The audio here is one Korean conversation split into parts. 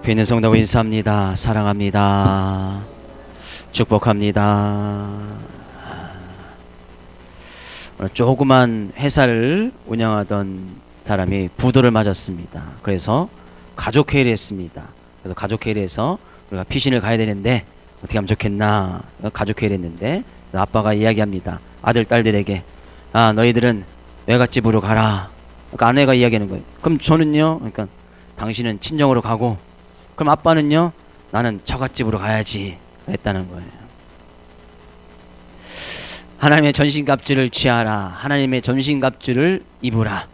교회 있는 성도 인사합니다. 사랑합니다. 축복합니다. 오늘 조그만 회사를 운영하던 사람이 부도를 맞았습니다. 그래서 가족회의를 했습니다. 그래서 가족회의를 해서 우리가 피신을 가야 되는데 어떻게 하면 좋겠나 가족회의를 했는데 아빠가 이야기합니다. 아들 딸들에게 너희들은 외갓집으로 가라. 그러니까 아내가 이야기하는 거예요. 그럼 저는요? 그러니까 당신은 친정으로 가고 그럼 아빠는요? 나는 처갓집으로 가야지 했다는 거예요. 하나님의 전신갑주를 취하라. 하나님의 전신갑주를 입으라.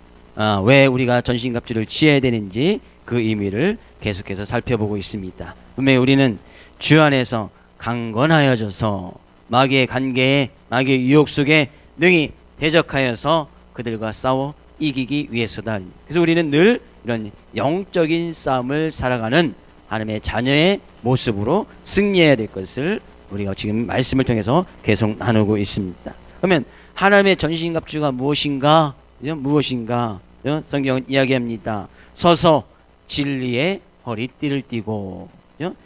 왜 우리가 전신갑주를 취해야 되는지 그 의미를 계속해서 살펴보고 있습니다. 분명히 우리는 주 안에서 강건하여져서 마귀의 관계에 마귀의 유혹 속에 능히 대적하여서 그들과 싸워 이기기 위해서다. 그래서 우리는 늘 이런 영적인 싸움을 살아가는 하나님의 자녀의 모습으로 승리해야 될 것을 우리가 지금 말씀을 통해서 계속 나누고 있습니다. 그러면 하나님의 전신갑주가 무엇인가? 무엇인가? 성경은 이야기합니다. 서서 진리의 허리띠를 띠고,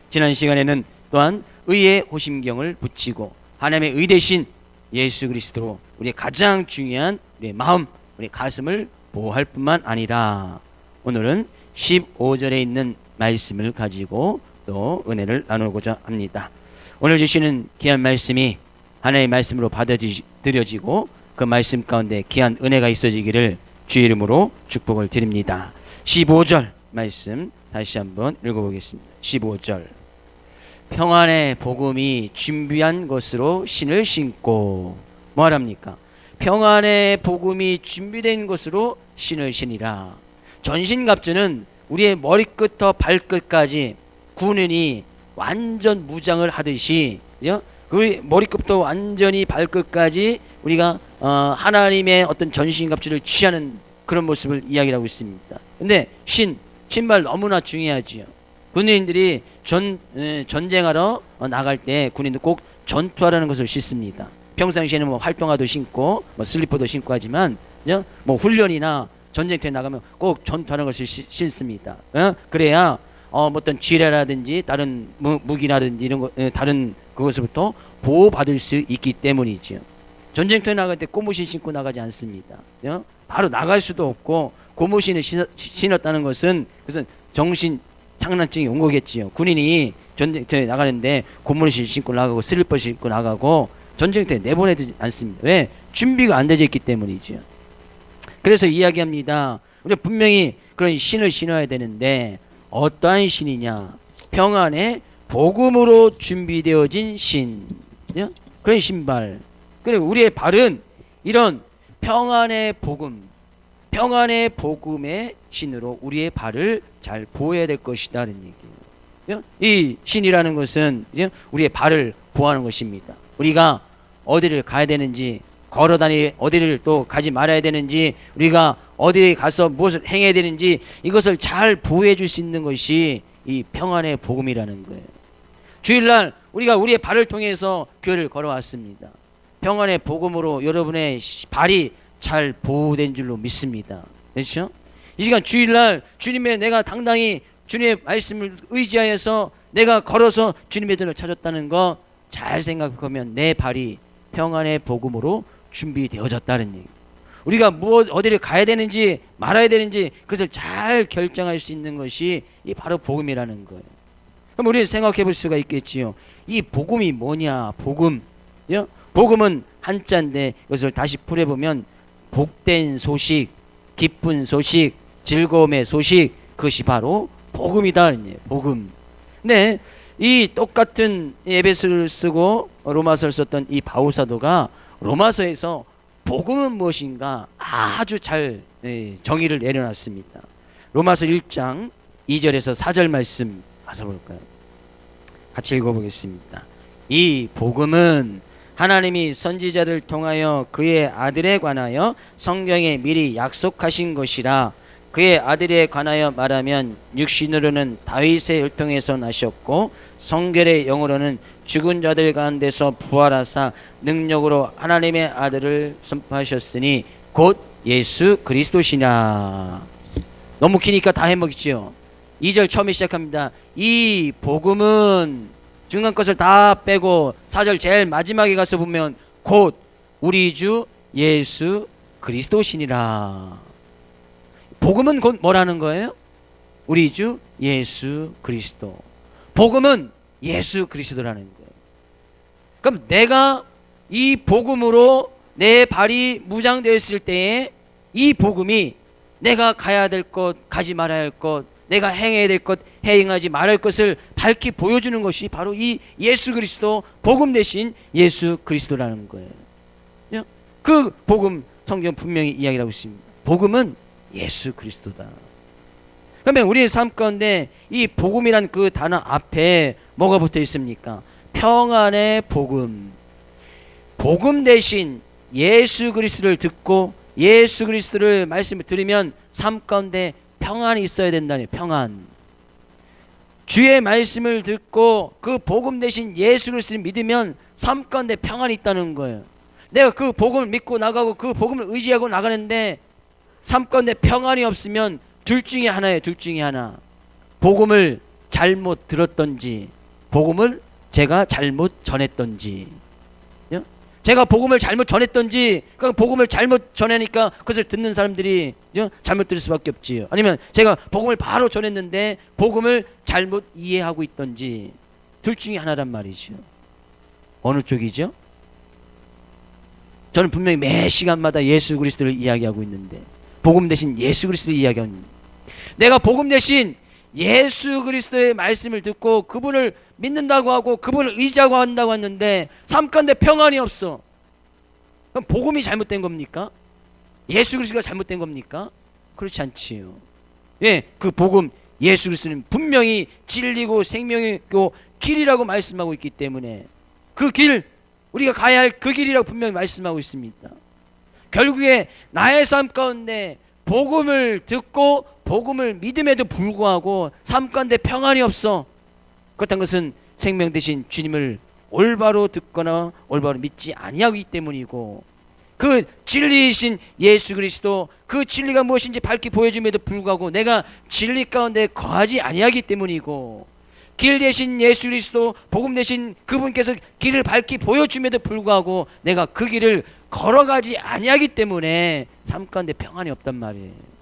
지난 시간에는 또한 의의 호심경을 붙이고 하나님의 의 대신 예수 그리스도로 우리의 가장 중요한 우리의 마음, 우리 가슴을 보호할 뿐만 아니라 오늘은 15절에 있는 말씀을 가지고 또 은혜를 나누고자 합니다. 오늘 주시는 귀한 말씀이 하나님의 말씀으로 받아들여지고 그 말씀 가운데 귀한 은혜가 있어지기를 주의 이름으로 축복을 드립니다. 15절 말씀 다시 한번 읽어보겠습니다. 15절 평안의 복음이 준비한 것으로 신을 신고 뭐하랍니까? 평안의 복음이 준비된 것으로 신을 신이라. 전신갑주는 우리의 머리끝부터 발끝까지 군인이 완전 무장을 하듯이 그 머리끝부터 완전히 발끝까지 우리가 하나님의 어떤 전신갑주를 취하는 그런 모습을 이야기하고 있습니다. 근데 신발 너무나 중요하지요. 군인들이 전쟁하러 나갈 때 군인들 꼭 전투하라는 것을 신습니다. 평상시에는 뭐 활동화도 신고 뭐 슬리퍼도 신고 하지만 뭐 훈련이나 전쟁터에 나가면 꼭 전투하는 것을 신습니다. 그래야 어떤 지뢰라든지 다른 무기라든지 이런 거 다른 그것으로부터 보호받을 수 있기 때문이죠. 전쟁터에 나갈 때 고무신 신고 나가지 않습니다. 바로 나갈 수도 없고 고무신을 신었다는 것은 그것은 정신 장난증이 온 거겠지요. 군인이 전쟁터에 나가는데 고무신 신고 나가고 슬리퍼 신고 나가고 전쟁터에 내보내지 않습니다. 왜? 준비가 안 되어 있기 때문이죠. 그래서 이야기합니다. 우리 분명히 그런 신을 신어야 되는데 어떠한 신이냐? 평안의 복음으로 준비되어진 신, 그런 신발. 그리고 우리의 발은 이런 평안의 복음, 평안의 복음의 신으로 우리의 발을 잘 보호해야 될 것이다는 얘기예요. 이 신이라는 것은 우리의 발을 보호하는 것입니다. 우리가 어디를 가야 되는지, 어디를 또 가지 말아야 되는지, 우리가 어디에 가서 무엇을 행해야 되는지 이것을 잘 보호해 줄 수 있는 것이 이 평안의 복음이라는 거예요. 주일날 우리가 우리의 발을 통해서 교회를 걸어왔습니다. 평안의 복음으로 여러분의 발이 잘 보호된 줄로 믿습니다. 그렇죠? 이 시간 주일날 주님의 내가 당당히 주님의 말씀을 의지하여서 내가 걸어서 주님의 들을 찾았다는 거 잘 생각하면 내 발이 평안의 복음으로 준비되어졌다는 얘기. 우리가 어디를 가야 되는지 말아야 되는지 그것을 잘 결정할 수 있는 것이 이 바로 복음이라는 거예요. 그럼 우리는 생각해 볼 수가 있겠지요. 이 복음이 뭐냐? 복음. 복음은 한자인데 이것을 다시 풀어보면 복된 소식, 기쁜 소식, 즐거움의 소식, 그것이 바로 복음이다. 복음. 근데 이 똑같은 에베소를 쓰고 로마서를 썼던 이 바울사도가 로마서에서 복음은 무엇인가 아주 잘 정의를 내려놨습니다. 로마서 1장 2절에서 4절 말씀 가서 볼까요? 같이 읽어보겠습니다. 이 복음은 하나님이 선지자를 통하여 그의 아들에 관하여 성경에 미리 약속하신 것이라. 그의 아들에 관하여 말하면 육신으로는 다윗의 혈통에서 나셨고 성결의 영으로는 죽은 자들 가운데서 부활하사 능력으로 하나님의 아들을 선포하셨으니 곧 예수 그리스도시냐. 너무 기니까 다 해먹지요. 2절 처음에 시작합니다. 이 복음은 중간 것을 다 빼고 4절 제일 마지막에 가서 보면 곧 우리 주 예수 그리스도시니라. 복음은 곧 뭐라는 거예요? 우리 주 예수 그리스도. 복음은 예수 그리스도라는 거예요. 그럼 내가 이 복음으로 내 발이 무장되었을 때에 이 복음이 내가 가야 될 것, 가지 말아야 할 것, 내가 행해야 될 것, 행하지 말할 것을 밝히 보여주는 것이 바로 이 예수 그리스도, 복음 대신 예수 그리스도라는 거예요. 그 복음 성경 분명히 이야기하고 있습니다. 복음은 예수 그리스도다. 그러면 우리의 삶 가운데 이 복음이란 그 단어 앞에 뭐가 붙어 있습니까? 평안의 복음. 복음 대신 예수 그리스도를 듣고 예수 그리스도를 말씀을 들으면 삶 가운데 평안이 있어야 된다니. 평안. 주의 말씀을 듣고 그 복음 대신 예수 그리스도를 믿으면 삶 가운데 평안이 있다는 거예요. 내가 그 복음을 믿고 나가고 그 복음을 의지하고 나가는데 삶 가운데 평안이 없으면 둘 중에 하나예요. 둘 중에 하나. 복음을 잘못 들었던지 복음을 제가 잘못 전했던지. 제가 복음을 잘못 전했던지, 그러니까 복음을 잘못 전하니까 그것을 듣는 사람들이 잘못 들을 수밖에 없지요. 아니면 제가 복음을 바로 전했는데 복음을 잘못 이해하고 있던지. 둘 중에 하나란 말이죠. 어느 쪽이죠? 저는 분명히 매 시간마다 예수 그리스도를 이야기하고 있는데 복음 대신 예수 그리스도를 이야기하고 있는데 내가 복음 대신 예수 그리스도의 말씀을 듣고 그분을 믿는다고 하고 그분을 의지하고 한다고 했는데 삶 가운데 평안이 없어. 그럼 복음이 잘못된 겁니까? 예수 그리스도가 잘못된 겁니까? 그렇지 않지요. 예, 그 복음 예수 그리스도는 분명히 진리고 생명이고 길이라고 말씀하고 있기 때문에 그 길, 우리가 가야 할 그 길이라고 분명히 말씀하고 있습니다. 결국에 나의 삶 가운데 복음을 듣고 복음을 믿음에도 불구하고 삶 가운데 평안이 없어. 그렇다는 것은 생명 대신 주님을 올바로 듣거나 올바로 믿지 아니하기 때문이고 그 진리이신 예수 그리스도 그 진리가 무엇인지 밝히 보여줌에도 불구하고 내가 진리 가운데 거하지 아니하기 때문이고 길 대신 예수 그리스도 복음 대신 그분께서 길을 밝히 보여줌에도 불구하고 내가 그 길을 걸어가지 아니하기 때문에 삶 가운데 평안이 없단 말이에요.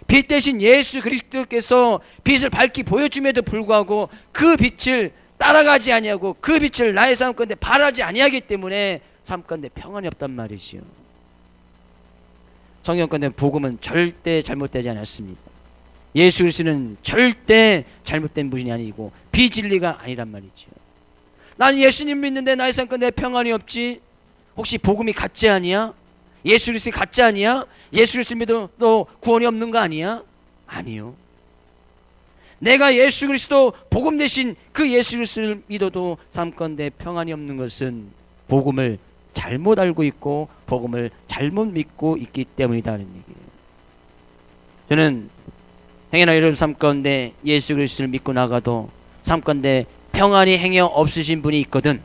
빛 대신 예수 그리스도께서 빛을 밝히 보여줌에도 불구하고 그 빛을 따라가지 아니하고 그 빛을 나의 삶 가운데 발하지 아니하기 때문에 삶 가운데 평안이 없단 말이지요. 성경 가운데 복음은 절대 잘못되지 않았습니다. 예수 그리스도는 절대 잘못된 분이 아니고 비진리가 아니란 말이죠. 나는 예수님 믿는데 나의 삶 가운데 평안이 없지. 혹시 복음이 가짜 아니야? 예수 그리스도 가짜 아니야? 예수 그리스도 믿어도 구원이 없는 거 아니야? 아니요. 내가 예수 그리스도 복음 대신 그 예수 그리스도를 믿어도 삶 가운데 평안이 없는 것은 복음을 잘못 알고 있고 복음을 잘못 믿고 있기 때문이다는 얘기예요. 저는 행여나 여러분 삶 가운데 예수 그리스도를 믿고 나가도 삶 가운데 평안이 행여 없으신 분이 있거든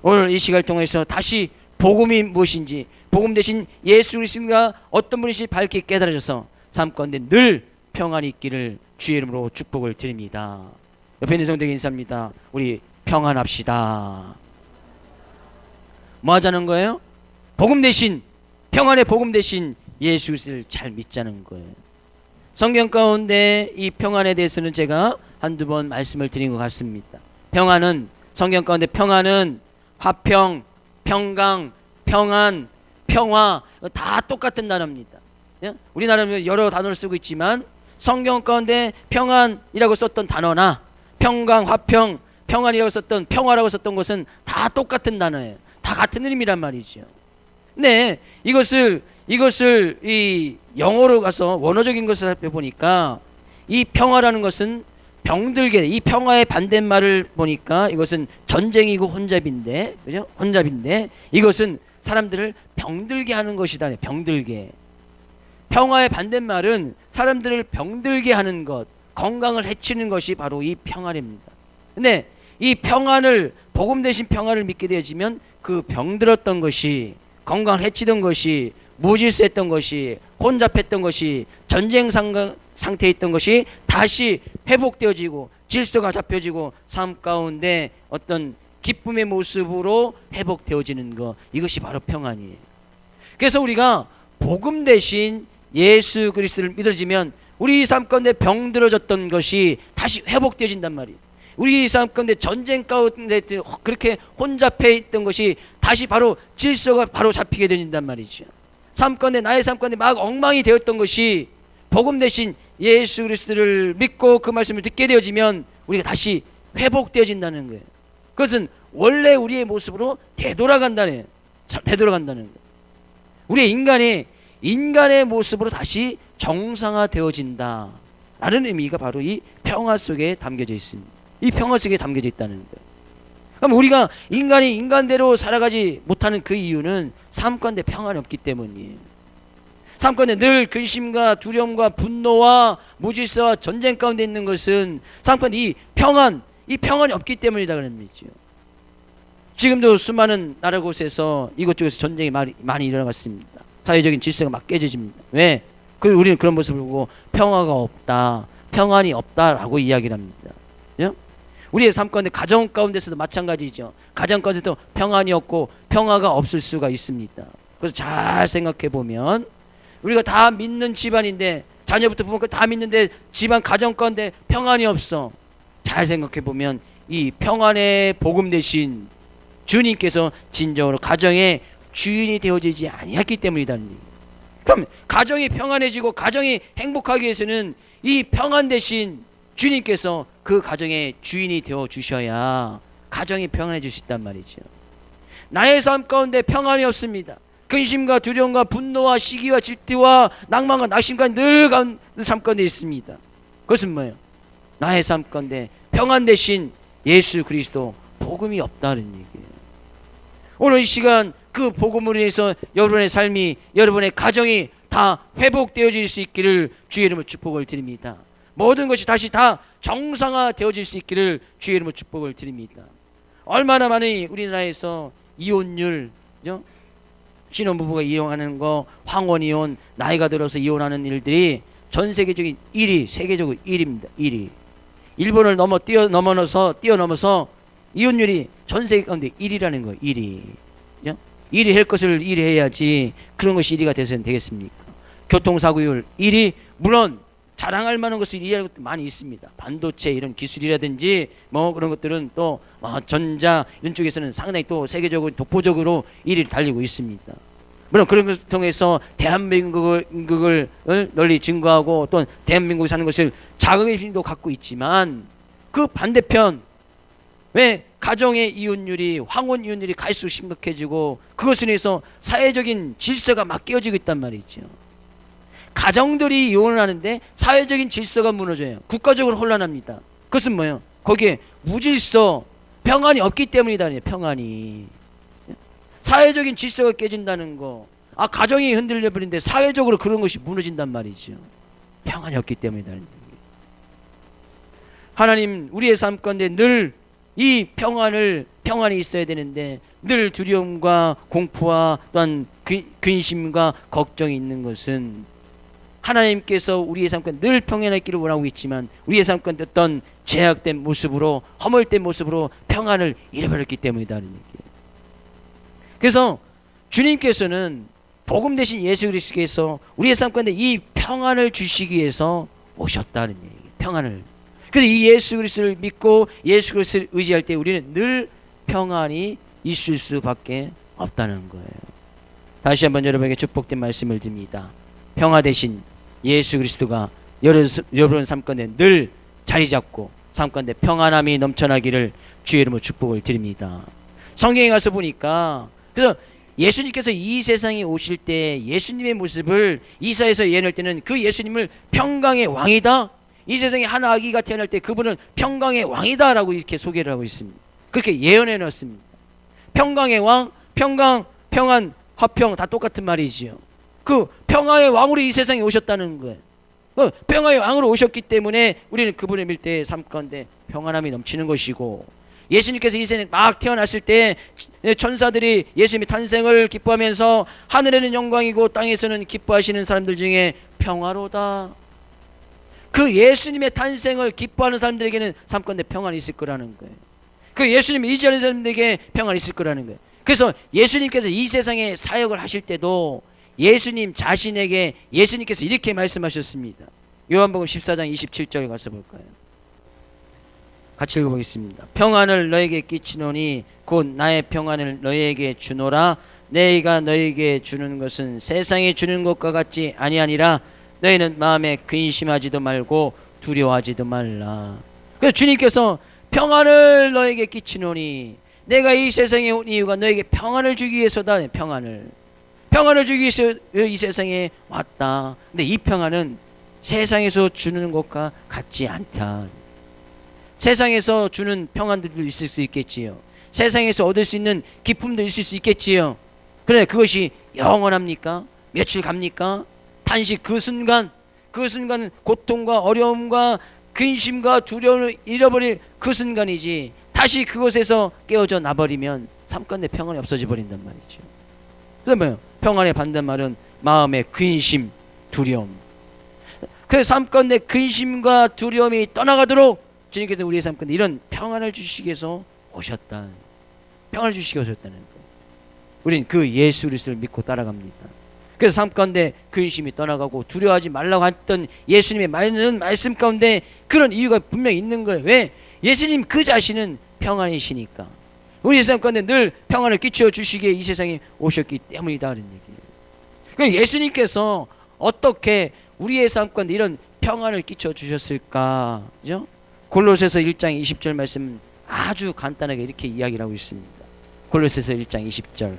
오늘 이 시간을 통해서 다시 복음이 무엇인지 복음 대신 예수 그리스도가 어떤 분이신지 밝게 깨달아져서 삶 가운데 늘 평안이 있기를 주의 이름으로 축복을 드립니다. 옆에 있는 성도에게 인사합니다. 우리 평안합시다. 뭐 하자는 거예요? 복음 대신 평안의 복음 대신 예수 그리스도를 잘 믿자는 거예요. 성경 가운데 이 평안에 대해서는 제가 한두 번 말씀을 드린 것 같습니다. 평안은 성경 가운데 평안은 화평, 평강, 평안, 평화 다 똑같은 단어입니다. 우리나라는 여러 단어를 쓰고 있지만 성경 가운데 평안이라고 썼던 단어나 평강, 화평, 평안이라고 썼던 평화라고 썼던 것은 다 똑같은 단어예요. 다 같은 의미란 말이죠. 네, 이것을 이 영어로 가서 원어적인 것을 살펴보니까 이 평화라는 것은 병들게, 이 평화의 반대말을 보니까 이것은 전쟁이고 혼잡인데, 그죠? 혼잡인데 이것은 사람들을 병들게 하는 것이다. 병들게. 평화의 반대말은 사람들을 병들게 하는 것, 건강을 해치는 것이 바로 이 평안입니다. 근데 이 평안을 복음 대신 평안을 믿게 되어지면 그 병들었던 것이, 건강을 해치던 것이, 무질서했던 것이, 혼잡했던 것이 전쟁 상태에 있던 것이 다시 회복되어지고 질서가 잡혀지고 삶 가운데 어떤 기쁨의 모습으로 회복되어지는 것, 이것이 바로 평안이에요. 그래서 우리가 복음 대신 예수 그리스도를 믿어지면 우리 삶 가운데 병들어졌던 것이 다시 회복되어진단 말이에요. 우리 삶 가운데 전쟁 가운데 그렇게 혼잡해 있던 것이 다시 바로 질서가 바로 잡히게 되진단 말이죠. 삶 가운데, 나의 삶 가운데 막 엉망이 되었던 것이 복음 대신 예수 그리스도를 믿고 그 말씀을 듣게 되어지면 우리가 다시 회복되어진다는 거예요. 그것은 원래 우리의 모습으로 되돌아간다는 거예요. 우리의 인간의 모습으로 다시 정상화되어진다 라는 의미가 바로 이 평화 속에 담겨져 있습니다. 이 평화 속에 담겨져 있다는 거예요. 그럼 우리가 인간이 인간대로 살아가지 못하는 그 이유는 삶 가운데 평안이 없기 때문이에요. 삶 가운데 늘 근심과 두려움과 분노와 무질서와 전쟁 가운데 있는 것은 삶 가운데 이 평안이 없기 때문이다 그런 얘기죠. 지금도 수많은 나라 곳에서 이곳저곳에서 전쟁이 많이 일어나갔습니다. 사회적인 질서가 막 깨져집니다. 왜? 우리는 그런 모습을 보고 평화가 없다, 평안이 없다라고 이야기를 합니다. 그죠? 우리의 삶 가운데 가정 가운데서도 마찬가지죠. 가정 가운데도 평안이 없고 평화가 없을 수가 있습니다. 그래서 잘 생각해 보면 우리가 다 믿는 집안인데, 자녀부터 부모까지 다 믿는데 집안 가정 가운데 평안이 없어. 잘 생각해 보면 이 평안의 복음 대신 주님께서 진정으로 가정의 주인이 되어지지 아니했기 때문이다는 얘기예요. 그럼 가정이 평안해지고 가정이 행복하기 위해서는 이 평안 대신 주님께서 그 가정의 주인이 되어 주셔야 가정이 평안해질 수 있단 말이죠. 나의 삶 가운데 평안이 없습니다. 근심과 두려움과 분노와 시기와 질투와 낭만과 낙심과 늘 삶 가운데 있습니다. 그것은 뭐예요? 나의 삶 가운데 평안 대신 예수 그리스도 복음이 없다는 얘기예요. 오늘 이 시간 그 복음으로 인해서 여러분의 삶이, 여러분의 가정이 다 회복되어질 수 있기를 주의 이름으로 축복을 드립니다. 모든 것이 다시 다 정상화되어질 수 있기를 주의 이름으로 축복을 드립니다. 얼마나 많은 우리나라에서 이혼율, 신혼부부가 이혼하는 거, 황혼이혼, 나이가 들어서 이혼하는 일들이 전 세계적인 1위, 세계적으로 1위입니다. 1위. 일본을 뛰어넘어서 이혼율이 전 세계 가운데 1위라는 거예요. 1위. 1위 할 것을 1위 해야지 그런 것이 1위가 돼서는 되겠습니까? 교통사고율 1위, 물론 자랑할 만한 것을 1위 할 것도 많이 있습니다. 반도체 이런 기술이라든지 뭐 그런 것들은 또 전자 이런 쪽에서는 상당히 또 세계적으로 독보적으로 1위를 달리고 있습니다. 물론 그런 것을 통해서 대한민국을 널리 증거하고 또 대한민국에 사는 것을 자긍심도 갖고 있지만, 그 반대편 왜 가정의 이혼율이, 황혼 이혼율이 갈수록 심각해지고 그것을 위해서 사회적인 질서가 막 깨어지고 있단 말이죠. 가정들이 이혼을 하는데 사회적인 질서가 무너져요. 국가적으로 혼란합니다. 그것은 뭐예요? 거기에 무질서, 평안이 없기 때문이다. 평안이. 사회적인 질서가 깨진다는 거. 가정이 흔들려 버리는데 사회적으로 그런 것이 무너진단 말이죠. 평안이 없기 때문이다. 하나님, 우리의 삶 가운데 늘 이 평안이 있어야 되는데 늘 두려움과 공포와 또한 근심과 걱정이 있는 것은 하나님께서 우리의 삶 가운데 늘 평안할 길을 원하고 있지만 우리의 삶 가운데 어떤 제약된 모습으로, 허물된 모습으로 평안을 잃어버렸기 때문이다. 그래서 주님께서는 복음 대신 예수 그리스도께서 우리의 삶 가운데 이 평안을 주시기 위해서 오셨다는 얘기예요. 평안을. 그래서 이 예수 그리스도를 믿고 예수 그리스도를 의지할 때 우리는 늘 평안이 있을 수밖에 없다는 거예요. 다시 한번 여러분에게 축복된 말씀을 드립니다. 평화 대신 예수 그리스도가 여러분 삶 가운데 늘 자리 잡고 삶 가운데 평안함이 넘쳐나기를 주의 이름으로 축복을 드립니다. 성경에 가서 보니까, 그래서 예수님께서 이 세상에 오실 때 예수님의 모습을 이사야서 예언할 때는 그 예수님을 평강의 왕이다, 이 세상에 한 아기가 태어날 때 그분은 평강의 왕이다 라고 이렇게 소개를 하고 있습니다. 그렇게 예언해 놨습니다. 평강의 왕, 평강, 평안, 화평 다 똑같은 말이지요. 그 평화의 왕으로 이 세상에 오셨다는 거예요. 평화의 왕으로 오셨기 때문에 우리는 그분을 밀 때 삶 가운데 평안함이 넘치는 것이고, 예수님께서 이 세상에 막 태어났을 때 천사들이 예수님의 탄생을 기뻐하면서 하늘에는 영광이고 땅에서는 기뻐하시는 사람들 중에 평화로다. 그 예수님의 탄생을 기뻐하는 사람들에게는 삶 가운데 평안이 있을 거라는 거예요. 그 예수님을 의지하는 사람들에게 평안이 있을 거라는 거예요. 그래서 예수님께서 이 세상에 사역을 하실 때도 예수님 자신에게 예수님께서 이렇게 말씀하셨습니다. 요한복음 14장 27절 가서 볼까요? 같이 읽어보겠습니다. 평안을 너에게 끼치노니 곧 나의 평안을 너에게 주노라. 내가 너에게 주는 것은 세상에 주는 것과 같지 아니하니라. 너희는 마음에 근심하지도 말고 두려워하지도 말라. 그래서 주님께서 평안을 너에게 끼치노니, 내가 이 세상에 온 이유가 너에게 평안을 주기 위해서다. 평안을 주기 위해서 이 세상에 왔다. 근데 이 평안은 세상에서 주는 것과 같지 않다. 세상에서 주는 평안들도 있을 수 있겠지요. 세상에서 얻을 수 있는 기쁨도 있을 수 있겠지요. 그런데 그것이 영원합니까? 며칠 갑니까? 단식 그 순간 고통과 어려움과 근심과 두려움을 잃어버릴 그 순간이지, 다시 그곳에서 깨어져 나버리면 삶 가운데 평안이 없어져 버린단 말이죠. 그러면 평안의 반대말은 마음의 근심, 두려움. 그 삶 가운데 근심과 두려움이 떠나가도록 주님께서 우리의 삶 가운데 이런 평안을 주시기 위해서 오셨다. 평안을 주시기 위해서 오셨다는 거예요. 우린 그 예수 그리스도를 믿고 따라갑니다. 그래서 삶 가운데 근심이 떠나가고 두려워하지 말라고 했던 예수님의 많은 말씀 가운데 그런 이유가 분명히 있는 거예요. 왜? 예수님 그 자신은 평안이시니까. 우리 삶 가운데 늘 평안을 끼쳐 주시기에 이 세상에 오셨기 때문이다 그런 얘기예요. 그러니까 예수님께서 어떻게 우리의 삶 가운데 이런 평안을 끼쳐 주셨을까? 그죠? 골로새서 1장 20절 말씀은 아주 간단하게 이렇게 이야기를 하고 있습니다. 골로새서 1장 20절.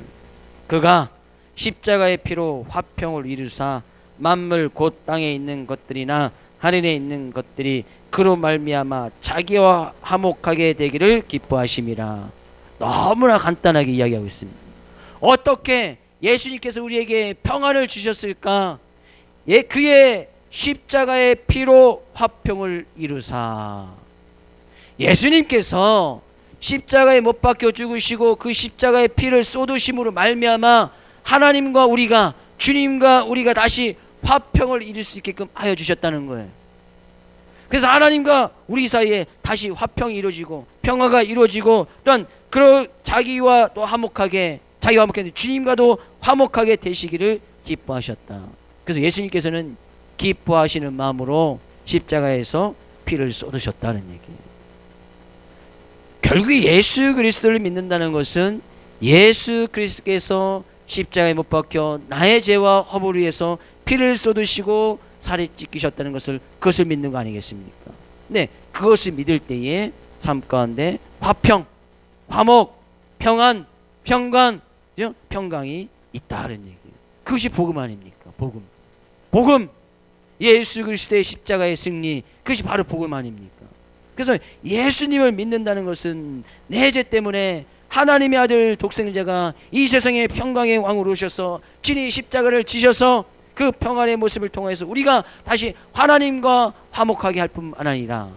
그가 십자가의 피로 화평을 이루사 만물 곧 땅에 있는 것들이나 하늘에 있는 것들이 그로 말미암아 자기와 화목하게 되기를 기뻐하심이라. 너무나 간단하게 이야기하고 있습니다. 어떻게 예수님께서 우리에게 평안을 주셨을까? 그의 십자가의 피로 화평을 이루사. 예수님께서 십자가에 못 박혀 죽으시고 그 십자가의 피를 쏟으심으로 말미암아 하나님과 우리가, 주님과 우리가 다시 화평을 이룰 수 있게끔 하여 주셨다는 거예요. 그래서 하나님과 우리 사이에 다시 화평이 이루어지고 평화가 이루어지고 또한 자기와 또 화목하게, 자기와 화목하게 주님과도 화목하게 되시기를 기뻐하셨다. 그래서 예수님께서는 기뻐하시는 마음으로 십자가에서 피를 쏟으셨다는 얘기예요. 결국 예수 그리스도를 믿는다는 것은 예수 그리스도께서 십자가에 못 박혀 나의 죄와 허물을 위해서 피를 쏟으시고 살이 찢기셨다는 그것을 믿는 거 아니겠습니까? 네, 그것을 믿을 때에 삶 가운데 화평, 화목, 평안, 평강, 평강이 있다는 얘기예요. 그것이 복음 아닙니까? 복음. 예수 그리스도의 십자가의 승리, 그것이 바로 복음 아닙니까? 그래서 예수님을 믿는다는 것은 내 죄 때문에 하나님의 아들 독생자가 이 세상의 평강의 왕으로 오셔서 친히 십자가를 지셔서 그 평안의 모습을 통해서 우리가 다시 하나님과 화목하게 할 뿐만 아니라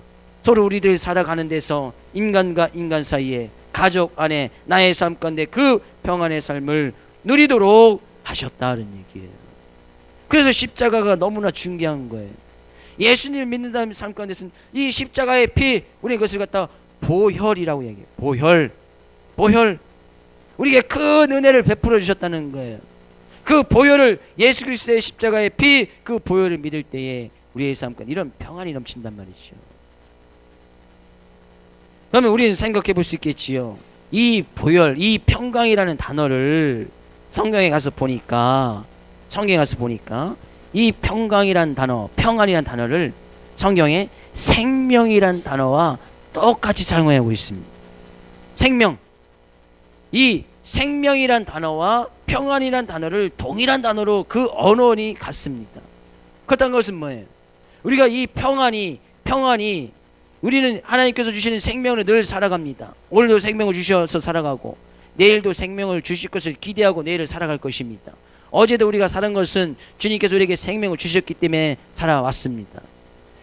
서로 우리들 살아가는 데서 인간과 인간 사이에, 가족 안에, 나의 삶 가운데 그 평안의 삶을 누리도록 하셨다는 얘기예요. 그래서 십자가가 너무나 중요한 거예요. 예수님을 믿는다는 삶 가운데서는 이 십자가의 피, 우리 그것을 갖다 보혈이라고 얘기해요. 보혈. 우리에게 큰 은혜를 베풀어 주셨다는 거예요. 그 보혈을, 예수 그리스도의 십자가의 피, 그 보혈을 믿을 때에 우리의 삶 가운데 이런 평안이 넘친단 말이죠. 그러면 우리는 생각해 볼 수 있겠지요. 이 보혈, 이 평강이라는 단어를 성경에 가서 보니까 이 평강이란 단어, 평안이란 단어를 성경에 생명이란 단어와 똑같이 사용하고 있습니다. 생명. 이 생명이란 단어와 평안이란 단어를 동일한 단어로 그 언어원이 같습니다. 그렇다는 것은 뭐예요? 우리가 이 평안이 우리는 하나님께서 주시는 생명을 늘 살아갑니다. 오늘도 생명을 주셔서 살아가고 내일도 생명을 주실 것을 기대하고 내일을 살아갈 것입니다. 어제도 우리가 살은 것은 주님께서 우리에게 생명을 주셨기 때문에 살아왔습니다.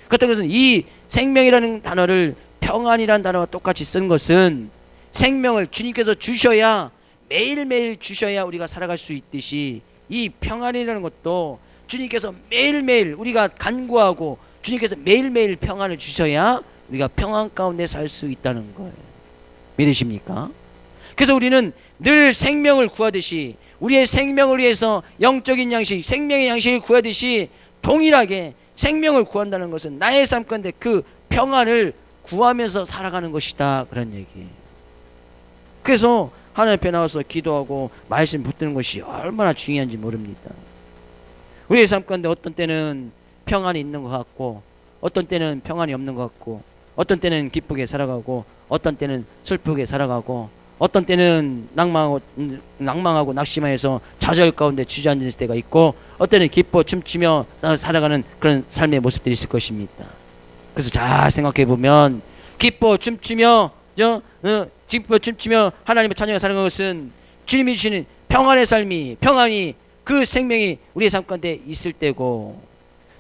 그렇다는 것은 이 생명이라는 단어를 평안이란 단어가 똑같이 쓴 것은 생명을 주님께서 주셔야, 매일매일 주셔야 우리가 살아갈 수 있듯이, 이 평안이라는 것도 주님께서 매일매일 우리가 간구하고 주님께서 매일매일 평안을 주셔야 우리가 평안 가운데 살 수 있다는 거예요. 믿으십니까? 그래서 우리는 늘 생명을 구하듯이, 우리의 생명을 위해서 영적인 양식, 생명의 양식을 구하듯이 동일하게 생명을 구한다는 것은 나의 삶 가운데 그 평안을 구하면서 살아가는 것이다, 그런 얘기예요. 그래서 하나님 앞에 나와서 기도하고 말씀 붙드는 것이 얼마나 중요한지 모릅니다. 우리의 삶 가운데 어떤 때는 평안이 있는 것 같고, 어떤 때는 평안이 없는 것 같고, 어떤 때는 기쁘게 살아가고, 어떤 때는 슬프게 살아가고, 어떤 때는 낭망하고 낙심하여서 좌절 가운데 주저앉을 때가 있고, 어떤 때는 기뻐 춤추며 살아가는 그런 삶의 모습들이 있을 것입니다. 그래서 잘 생각해 보면 기뻐 춤추며 하나님의 자녀가 사는 것은 주님이 주시는 평안의 삶이, 평안이, 그 생명이 우리의 삶 가운데 있을 때고,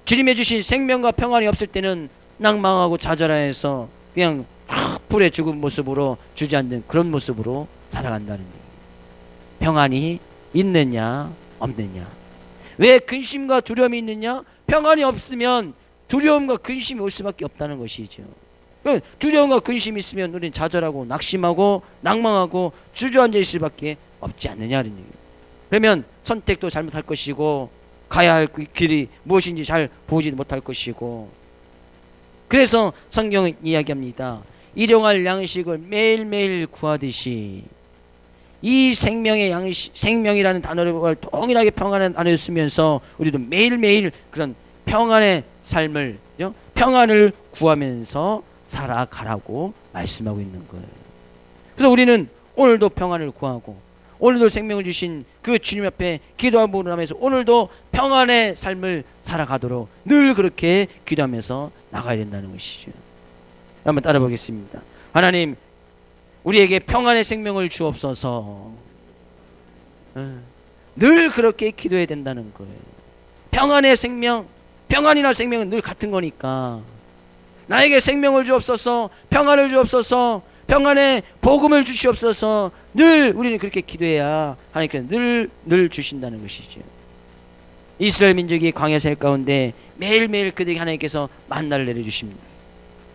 주님이 주신 생명과 평안이 없을 때는 낭망하고 좌절하여서 그냥 불에 죽은 모습으로 주저앉는 그런 모습으로 살아간다는 얘기예요. 평안이 있느냐 없느냐. 왜 근심과 두려움이 있느냐? 평안이 없으면 두려움과 근심이 올 수밖에 없다는 것이죠. 두려움과 근심이 있으면 우리는 좌절하고 낙심하고 낭망하고 주저앉아 있을 수밖에 없지 않느냐는 얘기예요. 그러면 선택도 잘못할 것이고, 가야 할 길이 무엇인지 잘 보지 못할 것이고, 그래서 성경은 이야기합니다. 일용할 양식을 매일매일 구하듯이, 이 생명의 양식, 생명이라는 단어를 동일하게 평안한 단어를 쓰면서 우리도 매일매일 그런 평안의 삶을, 평안을 구하면서 살아가라고 말씀하고 있는 거예요. 그래서 우리는 오늘도 평안을 구하고, 오늘도 생명을 주신 그 주님 앞에 기도하고 하면서 오늘도 평안의 삶을 살아가도록 늘 그렇게 기도하면서 나가야 된다는 것이죠. 한번 따라 보겠습니다. 하나님, 우리에게 평안의 생명을 주옵소서. 늘 그렇게 기도해야 된다는 거예요. 평안의 생명, 평안이나 생명은 늘 같은 거니까 나에게 생명을 주옵소서, 평안을 주옵소서, 평안의 복음을 주시옵소서. 늘 우리는 그렇게 기도해야 하나님께서 늘 주신다는 것이죠. 이스라엘 민족이 광야 생 가운데 매일매일 그들에게 하나님께서 만나를 내려주십니다.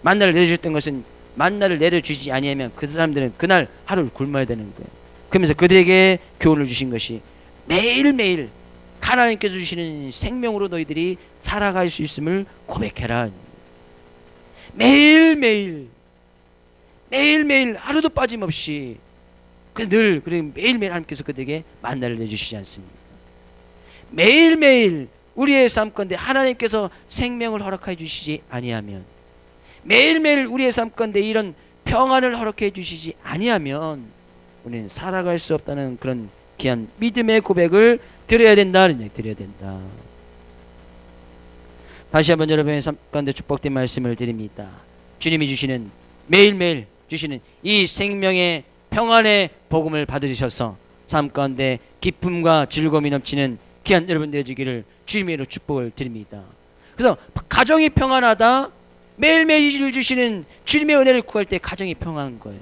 만나를 내려주셨던 것은, 만나를 내려주지 아니하면 그 사람들은 그날 하루를 굶어야 되는 거예요. 그러면서 그들에게 교훈을 주신 것이, 매일매일 하나님께서 주시는 생명으로 너희들이 살아갈 수 있음을 고백해라. 매일매일 하루도 빠짐없이, 늘 매일매일 하나님께서 그들에게 만나를 내주시지 않습니까? 매일매일 우리의 삶 가운데 하나님께서 생명을 허락해 주시지 아니하면, 매일매일 우리의 삶 가운데 이런 평안을 허락해 주시지 아니하면 우리는 살아갈 수 없다는 그런 귀한 믿음의 고백을 드려야 된다. 드려야 된다. 다시 한번 여러분의 삶 가운데 축복된 말씀을 드립니다. 주님이 주시는, 매일매일 주시는 이 생명의 평안의 복음을 받으셔서 삶 가운데 기쁨과 즐거움이 넘치는 귀한 여러분 되어지기를 주님으로 축복을 드립니다. 그래서 가정이 평안하다, 매일매일 주시는 주님의 은혜를 구할 때 가정이 평안한 거예요.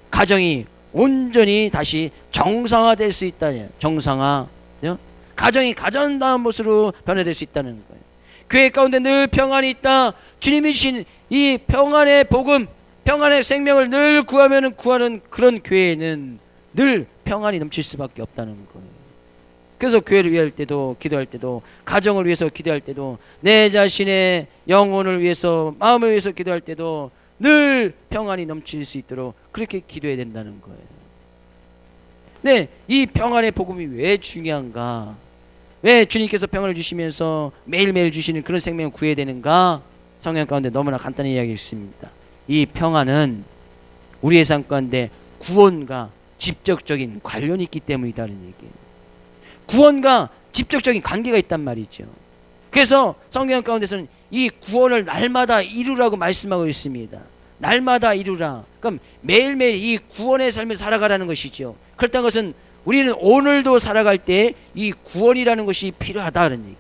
가정이 온전히 다시 정상화될 수 있다. 정상화. 가정이 가정다운 모습으로 변화될 수 있다는 거예요. 교회 가운데 늘 평안이 있다. 주님이 주신 이 평안의 복음, 평안의 생명을 늘 구하는 그런 교회에는 늘 평안이 넘칠 수밖에 없다는 거예요. 그래서 교회를 위할 때도, 기도할 때도, 가정을 위해서 기도할 때도, 내 자신의 영혼을 위해서, 마음을 위해서 기도할 때도 늘 평안이 넘칠 수 있도록 그렇게 기도해야 된다는 거예요. 네, 이 평안의 복음이 왜 중요한가? 왜 주님께서 평안을 주시면서 매일매일 주시는 그런 생명을 구해야 되는가? 성경 가운데 너무나 간단히 이야기했습니다. 이 평안은 우리의 삶 가운데 구원과 직접적인 관련이 있기 때문이다는 얘기예요. 구원과 직접적인 관계가 있단 말이죠. 그래서 성경 가운데서는 이 구원을 날마다 이루라고 말씀하고 있습니다. 날마다 이루라. 그럼 매일매일 이 구원의 삶을 살아가라는 것이죠. 그렇다는 것은 우리는 오늘도 살아갈 때 이 구원이라는 것이 필요하다는 얘기예요.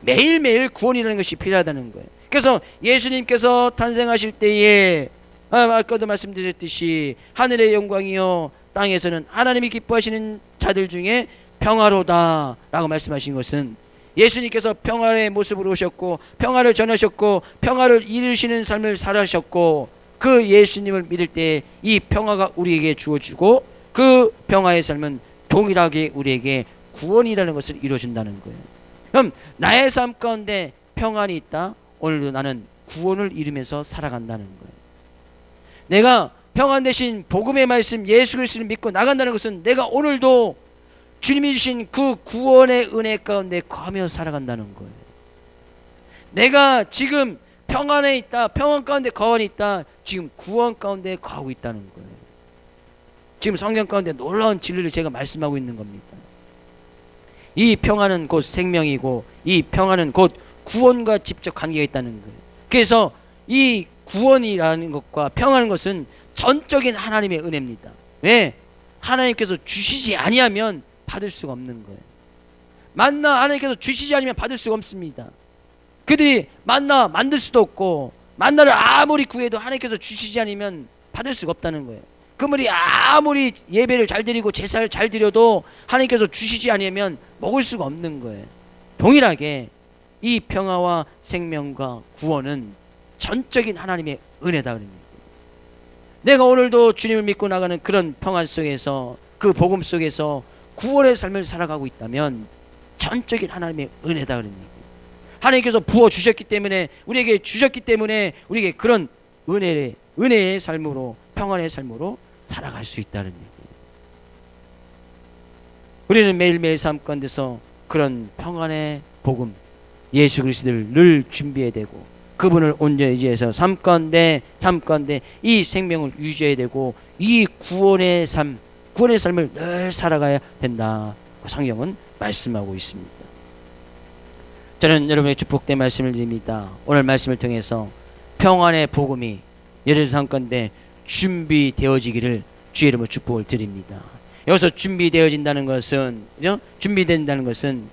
매일매일 구원이라는 것이 필요하다는 거예요. 그래서 예수님께서 탄생하실 때에 아까도 말씀드렸듯이 하늘의 영광이요 땅에서는 하나님이 기뻐하시는 자들 중에 평화로다 라고 말씀하신 것은 예수님께서 평화의 모습으로 오셨고 평화를 전하셨고 평화를 이루시는 삶을 살아셨고 그 예수님을 믿을 때 이 평화가 우리에게 주어지고 그 평화의 삶은 동일하게 우리에게 구원이라는 것을 이루어준다는 거예요. 그럼 나의 삶 가운데 평안이 있다. 오늘도 나는 구원을 이루면서 살아간다는 거예요. 내가 평안 대신 복음의 말씀 예수 그리스도를 믿고 나간다는 것은 내가 오늘도 주님이 주신 그 구원의 은혜 가운데 거하며 살아간다는 거예요. 내가 지금 평안에 있다. 평안 가운데 거하니 있다. 지금 구원 가운데 거하고 있다는 거예요. 지금 성경 가운데 놀라운 진리를 제가 말씀하고 있는 겁니다. 이 평안은 곧 생명이고 이 평안은 곧 구원과 직접 관계가 있다는 거예요. 그래서 이 구원이라는 것과 평안한 것은 전적인 하나님의 은혜입니다. 왜? 하나님께서 주시지 아니하면 받을 수가 없는 거예요. 만나 하나님께서 주시지 않으면 받을 수가 없습니다. 그들이 만나 만들 수도 없고 만나를 아무리 구해도 하나님께서 주시지 않으면 받을 수가 없다는 거예요. 그들이 아무리 예배를 잘 드리고 제사를 잘 드려도 하나님께서 주시지 않으면 먹을 수가 없는 거예요. 동일하게 이 평화와 생명과 구원은 전적인 하나님의 은혜다 그런 얘기예요. 내가 오늘도 주님을 믿고 나가는 그런 평안 속에서 그 복음 속에서 구원의 삶을 살아가고 있다면 전적인 하나님의 은혜다 그런 얘기예요. 하나님께서 부어 주셨기 때문에 우리에게 주셨기 때문에 우리에게 그런 은혜의 삶으로 평안의 삶으로 살아갈 수 있다는 얘기예요. 우리는 매일매일 삶 가운데서 그런 평안의 복음 예수 그리스도를 늘 준비해야 되고 그분을 온전히 의지해서 삶 가운데 이 생명을 유지해야 되고 이 구원의 삶을 늘 살아가야 된다. 성경은 말씀하고 있습니다. 저는 여러분의 축복된 말씀을 드립니다. 오늘 말씀을 통해서 평안의 복음이 여러분 삶 가운데 준비되어지기를 주의 이름으로 축복을 드립니다. 여기서 준비되어진다는 것은 준비된다는 것은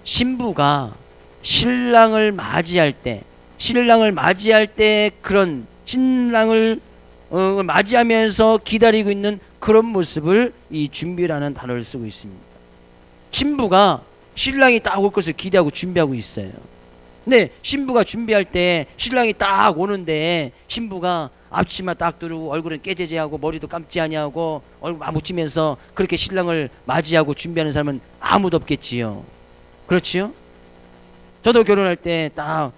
신부가 신랑을 맞이할 때 그런 신랑을 맞이하면서 기다리고 있는 그런 모습을 이 준비라는 단어를 쓰고 있습니다. 신부가 신랑이 딱 올 것을 기대하고 준비하고 있어요. 근데 신부가 준비할 때 신랑이 딱 오는데 신부가 앞치마 딱 두르고 얼굴은 깨재재하고 머리도 감지 아니하고 얼굴 막 묻히면서 그렇게 신랑을 맞이하고 준비하는 사람은 아무도 없겠지요. 그렇지요? 저도 결혼할 때 딱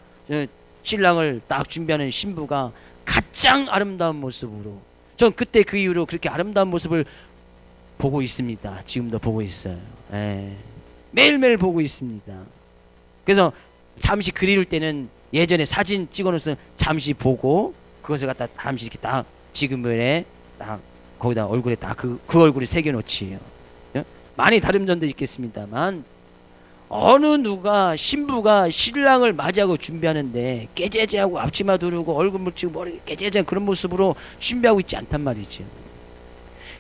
신랑을 딱 준비하는 신부가 가장 아름다운 모습으로 전 그때 그 이후로 그렇게 아름다운 모습을 보고 있습니다. 지금도 보고 있어요. 매일매일 보고 있습니다. 그래서 잠시 그리울 때는 예전에 사진 찍어놓으면 잠시 보고 그것을 갖다 잠시 이렇게 딱 지금의 딱 거기다 얼굴에 딱 그 얼굴을 새겨놓지요. 많이 다른 점도 있겠습니다만 어느 누가 신부가 신랑을 맞이하고 준비하는데 깨재재하고 앞치마 두르고 얼굴 묻히고 머리 깨재재한 그런 모습으로 준비하고 있지 않단 말이죠.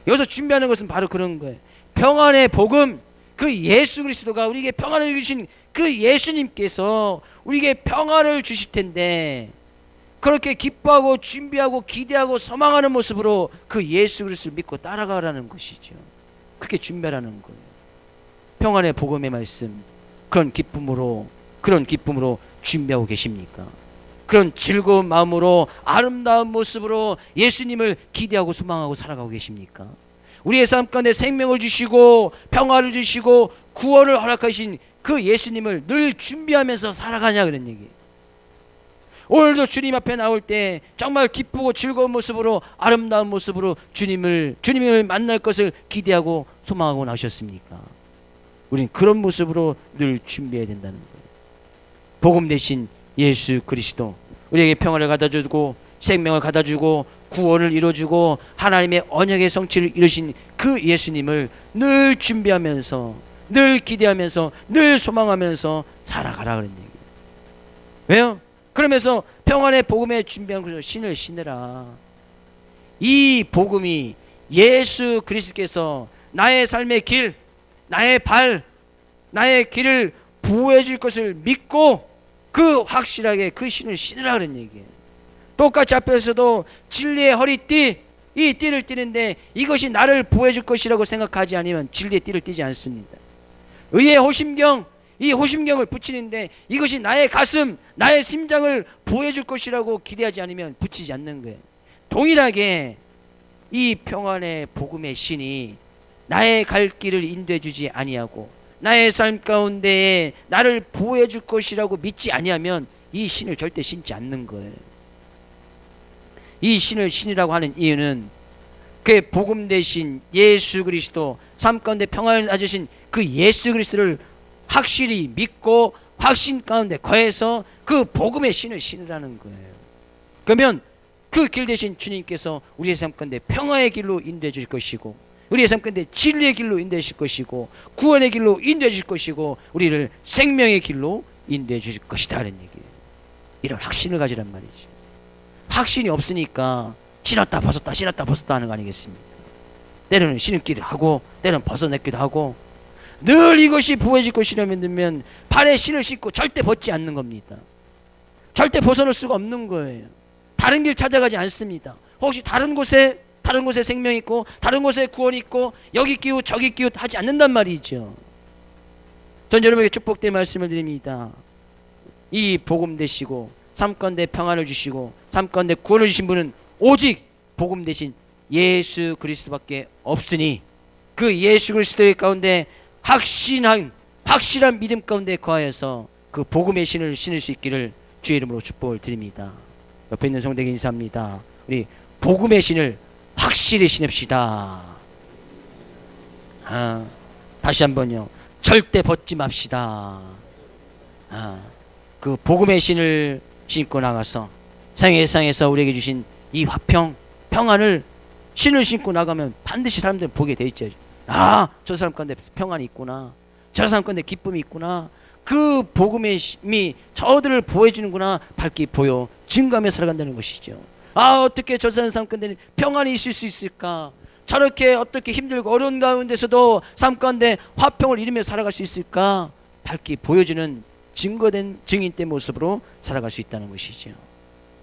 여기서 준비하는 것은 바로 그런 거예요. 평안의 복음, 그 예수 그리스도가 우리에게 평안을 주신 그 예수님께서 우리에게 평안을 주실 텐데 그렇게 기뻐하고 준비하고 기대하고 소망하는 모습으로 그 예수 그리스도를 믿고 따라가라는 것이죠. 그렇게 준비하라는 거예요. 평안의 복음의 말씀, 그런 기쁨으로 준비하고 계십니까? 그런 즐거운 마음으로 아름다운 모습으로 예수님을 기대하고 소망하고 살아가고 계십니까? 우리의 삶 가운데 생명을 주시고 평화를 주시고 구원을 허락하신 그 예수님을 늘 준비하면서 살아가냐 그런 얘기예요. 오늘도 주님 앞에 나올 때 정말 기쁘고 즐거운 모습으로 아름다운 모습으로 주님을 만날 것을 기대하고 소망하고 나오셨습니까? 우린 그런 모습으로 늘 준비해야 된다는 거예요. 복음 대신 예수 그리스도 우리에게 평화를 갖다주고 생명을 갖다주고 구원을 이루어주고 하나님의 언약의 성취를 이루신 그 예수님을 늘 준비하면서 늘 기대하면서 늘 소망하면서 살아가라 그런 얘기예요. 왜요? 그러면서 평안의 복음에 준비한 것을 신을 신으라. 이 복음이 예수 그리스도께서 나의 삶의 길, 나의 길을 보호해 줄 것을 믿고 그 확실하게 그 신을 신으라 그런 얘기예요. 똑같이 앞에서도 진리의 허리띠, 이 띠를 띠는데 이것이 나를 보호해줄 것이라고 생각하지 않으면 진리의 띠를 띠지 않습니다. 의의 호심경, 이 호심경을 붙이는데 이것이 나의 가슴, 나의 심장을 보호해줄 것이라고 기대하지 않으면 붙이지 않는 거예요. 동일하게 이 평안의 복음의 신이 나의 갈 길을 인도해 주지 아니하고 나의 삶 가운데에 나를 보호해 줄 것이라고 믿지 아니하면 이 신을 절대 신지 않는 거예요. 이 신을 신이라고 하는 이유는 그 복음 대신 예수 그리스도, 삶 가운데 평안을 가지신 그 예수 그리스도를 확실히 믿고 확신 가운데 거해서 그 복음의 신을 신으라는 거예요. 그러면 그 길 대신 주님께서 우리의 삶 가운데 평화의 길로 인도해 주실 것이고, 우리의 삶 가운데 진리의 길로 인도해 주실 것이고, 구원의 길로 인도해 주실 것이고, 우리를 생명의 길로 인도해 주실 것이다 하는 얘기예요. 이런 확신을 가지란 말이죠. 확신이 없으니까 신었다 벗었다 신었다 벗었다 하는 거 아니겠습니까? 때로는 신기도 하고 때로는 벗어냈기도 하고, 늘 이것이 보호해질 것이라면 들면 발에 신을 신고 절대 벗지 않는 겁니다. 절대 벗어날 수가 없는 거예요. 다른 길 찾아가지 않습니다. 혹시 다른 곳에 생명이 있고 다른 곳에 구원이 있고 여기 끼우 저기 끼우 하지 않는단 말이죠. 전 여러분에게 축복된 말씀을 드립니다. 이 복음 되시고 삶 가운데 평안을 주시고 삶 가운데 구원을 주신 분은 오직 복음 대신 예수 그리스도밖에 없으니, 그 예수 그리스도의 가운데 확실한 믿음 가운데 거하여서 그 복음의 신을 신을 수 있기를 주의 이름으로 축복을 드립니다. 옆에 있는 성도에게 인사합니다. 우리 복음의 신을 확실히 신읍시다. 다시 한번요. 절대 벗지 맙시다. 그 복음의 신을 신고 나가서 세상에서 우리에게 주신 이 화평, 평안을 신을 신고 나가면 반드시 사람들은 보게 돼 있죠. 저 사람 가운데 평안이 있구나. 저 사람 가운데 기쁨이 있구나. 그 복음의 힘이 저들을 보여주는구나. 밝게 보여 증거하며 살아간다는 것이죠. 어떻게 저 사람 가운데 평안이 있을 수 있을까? 저렇게 어떻게 힘들고 어려운 가운데서도 삶 가운데 화평을 이루며 살아갈 수 있을까? 밝게 보여주는 증거된 증인된 모습으로 살아갈 수 있다는 것이죠.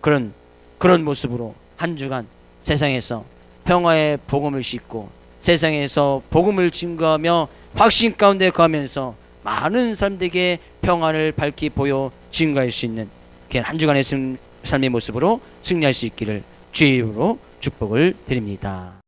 그런 모습으로 한 주간 세상에서 평화의 복음을 싣고 세상에서 복음을 증거하며 확신 가운데 거하면서 많은 사람들에게 평안을 밝히 보여 증거할 수 있는 한 주간의 삶의 모습으로 승리할 수 있기를 주의 이름으로 축복을 드립니다.